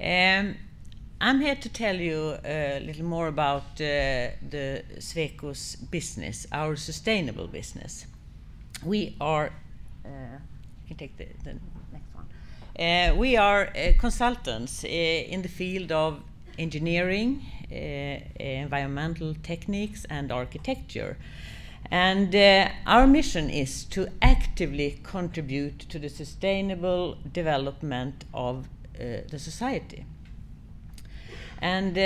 I'm here to tell you a little more about the Sweco's business, our sustainable business. We are, you can take the next one. We are consultants in the field of engineering, environmental techniques and architecture. And our mission is to actively contribute to the sustainable development of the society. And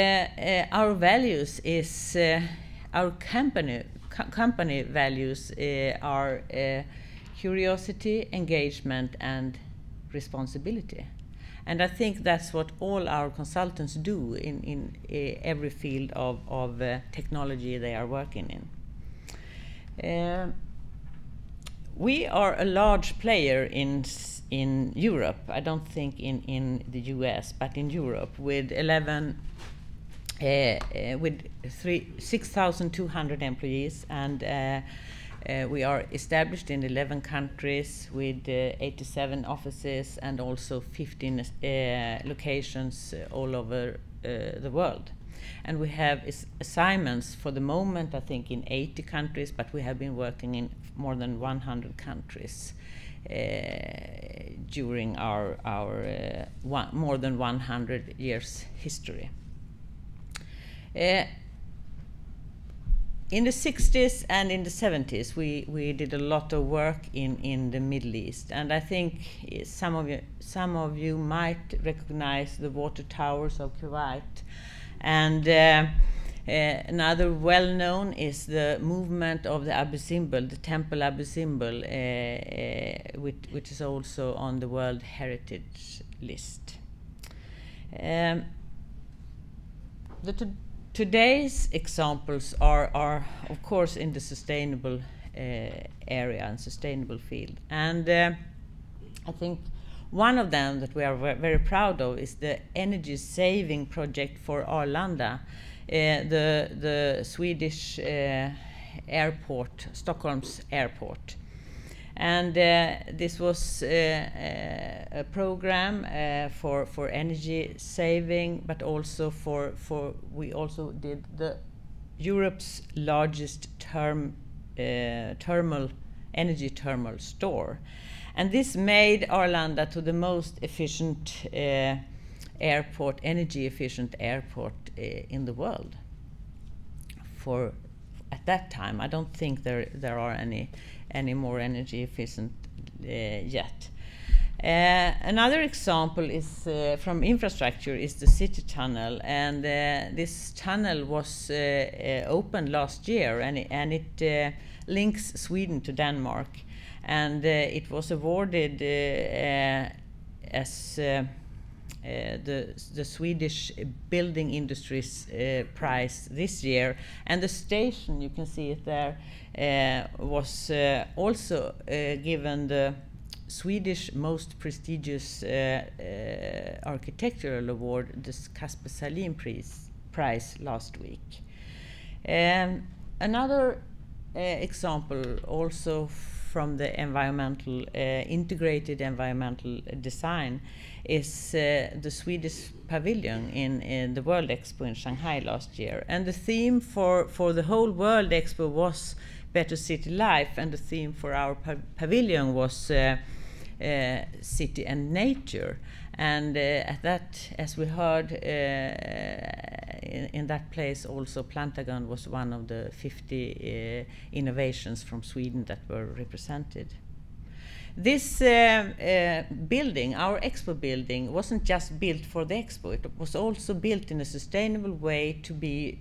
our values is, our company values are curiosity, engagement and responsibility. And I think that's what all our consultants do in every field of technology they are working in. We are a large player in Europe. I don't think in the US, but in Europe, with 6,200 employees, and we are established in 11 countries with 87 offices and also 15 locations all over the world. And we have assignments for the moment, I think, in 80 countries, but we have been working in more than 100 countries during our more than 100 years history. In the 60s and in the 70s, we did a lot of work in the Middle East, and I think some of you might recognize the water towers of Kuwait. And another well-known is the movement of the Abu Simbel, the Temple Abu Simbel, which is also on the World Heritage List. Today's examples are, of course, in the sustainable area and sustainable field. And I think one of them that we are very proud of is the energy saving project for Arlanda, the Swedish airport, Stockholm's airport. And this was a program for energy saving, but also we also did the Europe's largest energy thermal store. And this made Arlanda to the most efficient airport, energy efficient airport in the world. At that time, I don't think there are any more energy efficient yet. Another example is from infrastructure is the city tunnel, and this tunnel was opened last year, and it links Sweden to Denmark. And it was awarded as the Swedish building industry's prize this year. And the station, you can see it there, was also given the Swedish most prestigious architectural award, the Kasper Sahlin prize last week. Another example also from the environmental, integrated environmental design is the Swedish pavilion in the World Expo in Shanghai last year. And the theme for the whole World Expo was Better City Life, and the theme for our pavilion was City and Nature. And at that, as we heard, in that place also Plantagon was one of the 50 innovations from Sweden that were represented. This building, our expo building, wasn't just built for the expo, it was also built in a sustainable way to be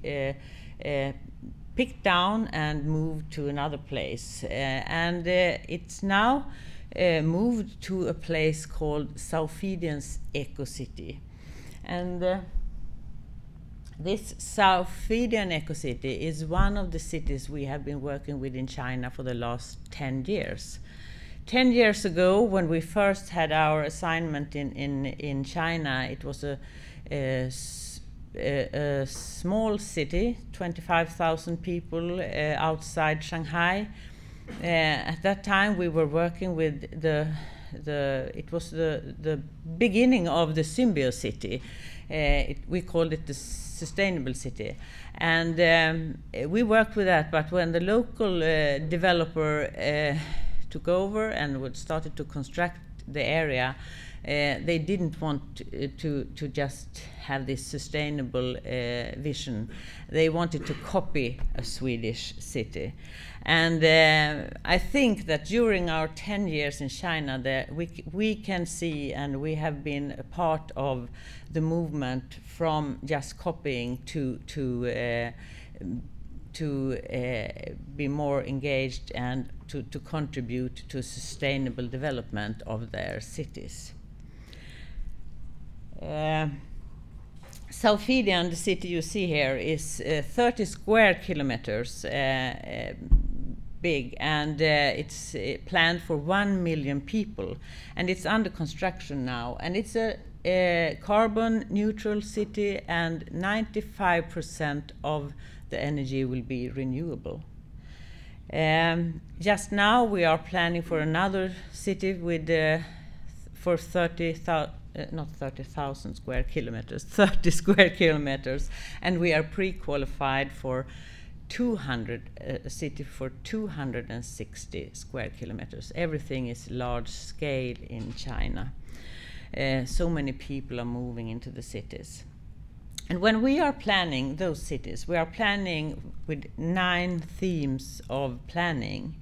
picked down and moved to another place. And it's now moved to a place called Southfidian's Eco City. And this Southfidian Eco City is one of the cities we have been working with in China for the last 10 years. 10 years ago, when we first had our assignment in China, it was a small city, 25,000 people outside Shanghai. At that time, we were working with the it was the beginning of the Symbio City. We called it the Sustainable City, and we worked with that. But when the local developer took over and started to construct the area, they didn't want to just have this sustainable vision. They wanted to copy a Swedish city. And I think that during our 10 years in China, we can see, and we have been a part of the movement from just copying to be more engaged and to contribute to sustainable development of their cities. Southfidian, the city you see here, is 30 square kilometers big, and it's planned for 1 million people, and it's under construction now, and it's a carbon neutral city, and 95% of the energy will be renewable. Just now we are planning for another city with for not 30,000 square kilometers, 30 square kilometers, and we are pre-qualified for a city for 260 square kilometers. Everything is large scale in China. So many people are moving into the cities. And when we are planning those cities, we are planning with 9 themes of planning.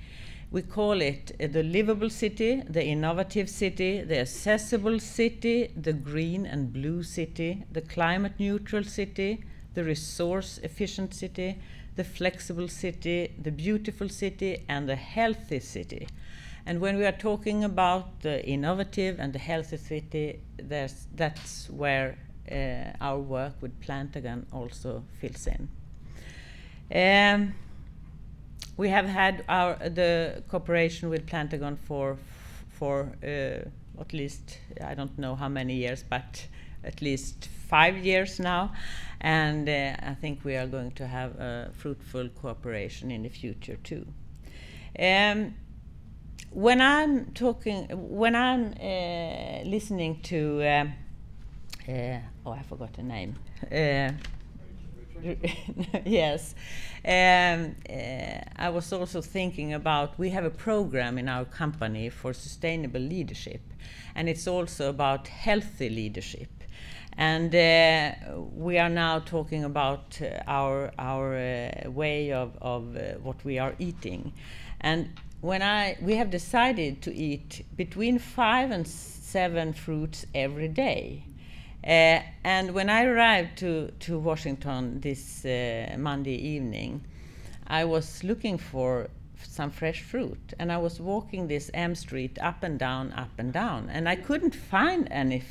We call it the livable city, the innovative city, the accessible city, the green and blue city, the climate neutral city, the resource efficient city, the flexible city, the beautiful city, and the healthy city. And when we are talking about the innovative and the healthy city, that's where our work with Plantagon also fills in. We have had the cooperation with Plantagon for at least, I don't know how many years, but at least 5 years now, and I think we are going to have a fruitful cooperation in the future too. When I'm listening to oh, I forgot the name. Yes. I was also thinking about, we have a program in our company for sustainable leadership, and it's also about healthy leadership. And we are now talking about our way of what we are eating. And we have decided to eat between 5 and 7 fruits every day. And when I arrived to Washington this Monday evening, I was looking for some fresh fruit, and I was walking this M Street up and down, and I couldn't find any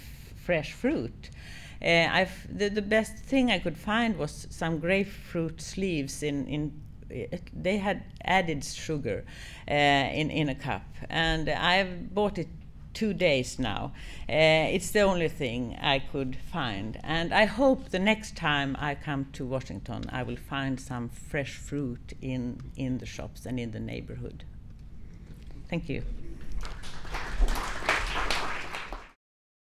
fresh fruit. The best thing I could find was some grapefruit sleeves they had added sugar in a cup, and I've bought it 2 days now. It's the only thing I could find, and I hope the next time I come to Washington I will find some fresh fruit in the shops and in the neighborhood. Thank you.